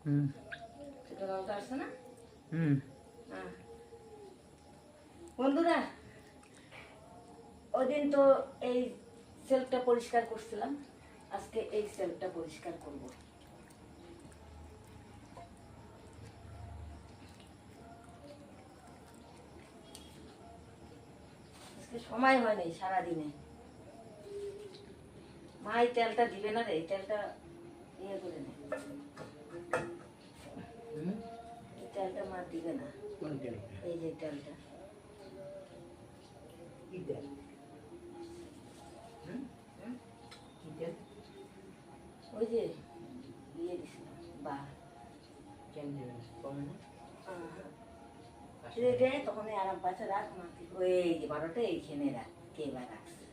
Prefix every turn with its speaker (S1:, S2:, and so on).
S1: হুম
S2: ছোট লঙ্কা আসছে না?
S1: হুম
S2: হ্যাঁ। বন্ধুরা, ওই দিন তো এই সেলফটা পরিষ্কার করছিলাম, আজকে এই সেলফটা পরিষ্কার করব। আজকে সময় হয়নি সারাদিনে। মা এই তেলটা দিবে না রে, এই তেলটা ইয়ে করে নে। এই তেলটা মা দিবে না, এই যে তেলটা। ওই যে ইয়ে দিছিলাম বা রে তখন আরাম পাচ্ছে, রাখ মা, ওই যে 12টা এইখানে রাখ, কে বা রাখছে।